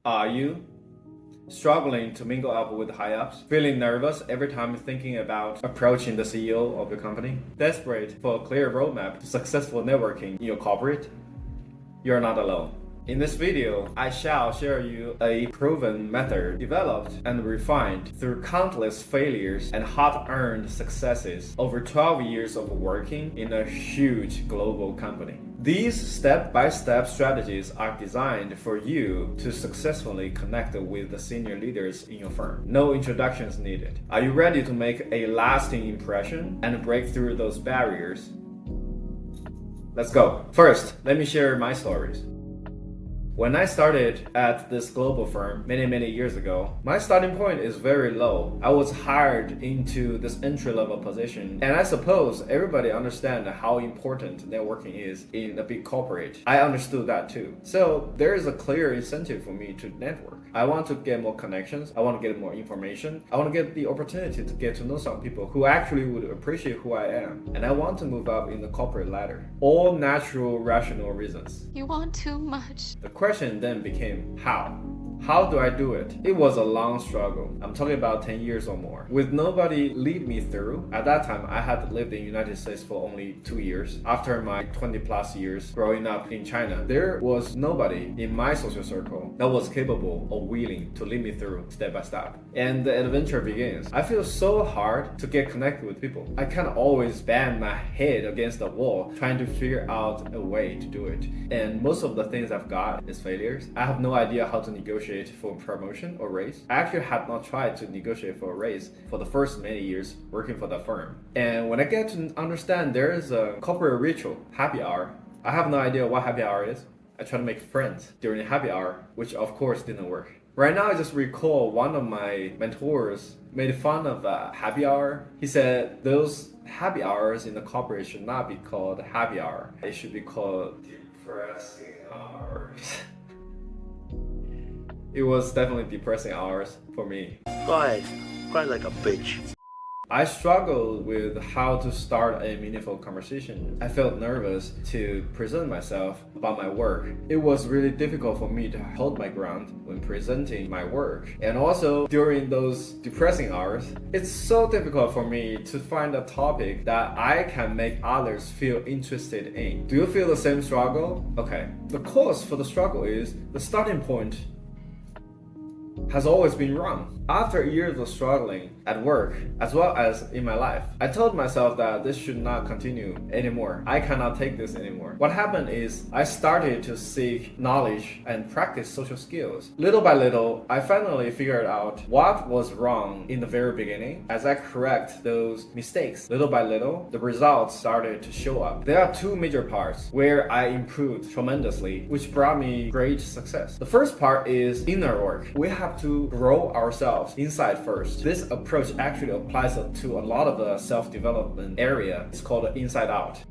Are you struggling to mingle up with high-ups? Feeling nervous every time thinking about approaching the CEO of your company? Desperate for a clear roadmap to successful networking in your corporate? You're not alone. In this video, I shall share you a proven method developed and refined through countless failures and hard-earned successes over 12 years of working in a huge global company. These step-by-step strategies are designed for you to successfully connect with the senior leaders in your firm. No introductions needed. Are you ready to make a lasting impression and break through those barriers? Let's go. First, let me share my stories. When I started at this global firm many years ago, my starting point is very low. I was hired into this entry-level position, and I suppose everybody understands how important networking is in a big corporate. I understood that too. So there is a clear incentive for me to network. I want to get more connections. I want to get more information. I want to get the opportunity to get to know some people who actually would appreciate who I am. And I want to move up in the corporate ladder. All natural, rational reasons. You want too much. The question then became how? How do I do it? It was a long struggle. I'm talking about 10 years or more. With nobody lead me through. At that time, I had lived in the United States for only 2 years. After my 20 plus years growing up in China, there was nobody in my social circle that was capable or willing to lead me through step by step. And the adventure begins. I feel so hard to get connected with people. I can always bang my head against the wall trying to figure out a way to do it. And most of the things I've got is failures. I have no idea how to negotiate for promotion or raise. I actually had not tried to negotiate for a raise for the first many years working for the firm. And when I get to understand there is a corporate ritual, happy hour, I have no idea what happy hour is. I try to make friends during happy hour, which of course didn't work. Right now I just recall one of my mentors made fun of happy hour. He said those happy hours in the corporate should not be called happy hour. It should be called depressing hours. It was definitely depressing hours for me. Cry like a bitch. I struggled with how to start a meaningful conversation. I felt nervous to present myself about my work. It was really difficult for me to hold my ground when presenting my work. And also during those depressing hours, it's so difficult for me to find a topic that I can make others feel interested in. Do you feel the same struggle? Okay. The cause for the struggle is the starting point has always been wrong. After years of struggling at work as well as in my life, I told myself that this should not continue anymore. I cannot take this anymore. What happened is I started to seek knowledge and practice social skills. Little by little, I finally figured out what was wrong in the very beginning. As I correct those mistakes, little by little, the results started to show up. There are two major parts where I improved tremendously, which brought me great success. The first part is inner work. We have to grow ourselves inside first. This approach actually applies to a lot of the self-development area. It's called inside out.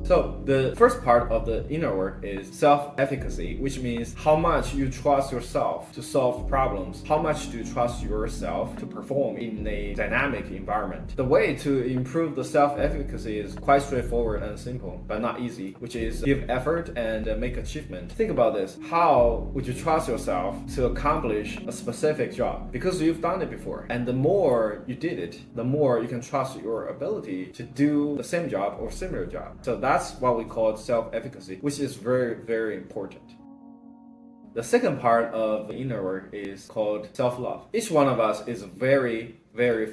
So the first part of the inner work is self-efficacy, which means how much you trust yourself to solve problems. How much do you trust yourself to perform in a dynamic environment? The way to improve the self-efficacy is quite straightforward and simple, but not easy, which is give effort and make achievement. Think about this. How would you trust yourself to accomplish a specific job? Because you've done it before. And the more you did it, the more you can trust your ability to do the same job or similar job. So that's what we call self-efficacy, which is very important. The second part of the inner work is called self-love. Each one of us is very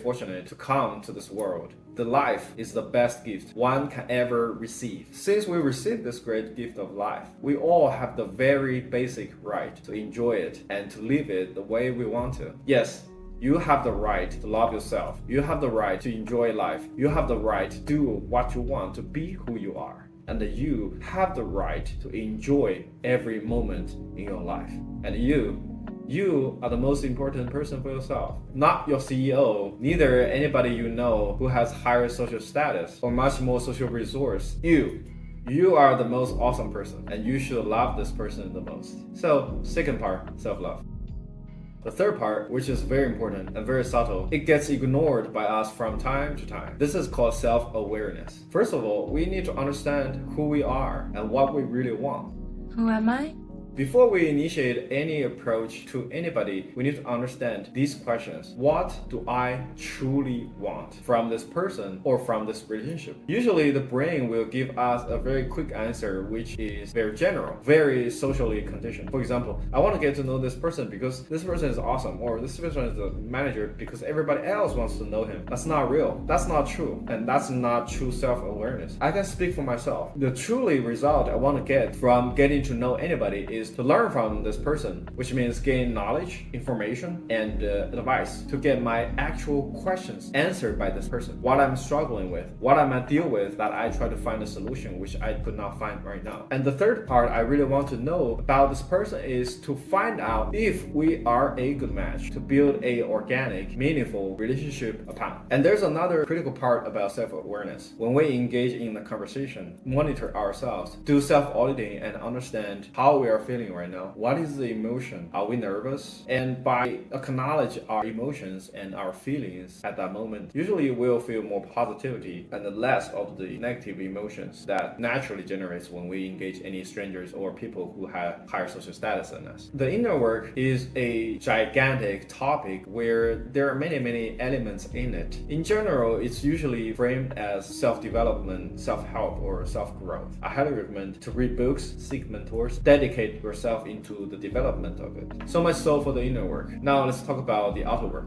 fortunate to come to this world. The life is the best gift one can ever receive. Since we received this great gift of life, we all have the very basic right to enjoy it and to live it the way we want to. Yes, you have the right to love yourself. You have the right to enjoy life. You have the right to do what you want, to be who you are. And you have the right to enjoy every moment in your life. And you are the most important person for yourself. Not your CEO, neither anybody you know who has higher social status or much more social resource. You are the most awesome person, and you should love this person the most. So, second part, self-love. The third part, which is very important and very subtle, it gets ignored by us from time to time. This is called self-awareness. First of all, we need to understand who we are and what we really want. Who am I? Before we initiate any approach to anybody, we need to understand these questions. What do I truly want from this person or from this relationship? Usually the brain will give us a very quick answer, which is very general, very socially conditioned. For example, I want to get to know this person because this person is awesome, or this person is a manager because everybody else wants to know him. That's not real. That's not true. And that's not true self-awareness. I can speak for myself. The truly result I want to get from getting to know anybody is to learn from this person, which means gain knowledge, information, and advice to get my actual questions answered by this person. What I'm struggling with, what I might deal with that I try to find a solution which I could not find right now. And the third part I really want to know about this person is to find out if we are a good match to build a organic, meaningful relationship upon. And there's another critical part about self-awareness. When we engage in the conversation, monitor ourselves, do self-auditing and understand how we are feeling right now. What is the emotion? Are we nervous? And by acknowledge our emotions and our feelings at that moment, usually we'll feel more positivity and less of the negative emotions that naturally generates when we engage any strangers or people who have higher social status than us. The inner work is a gigantic topic where there are many elements in it. In general, it's usually framed as self-development, self-help, or self-growth. I highly recommend to read books, seek mentors, dedicate yourself into the development of it. So much so for the inner work. Now let's talk about the outer work.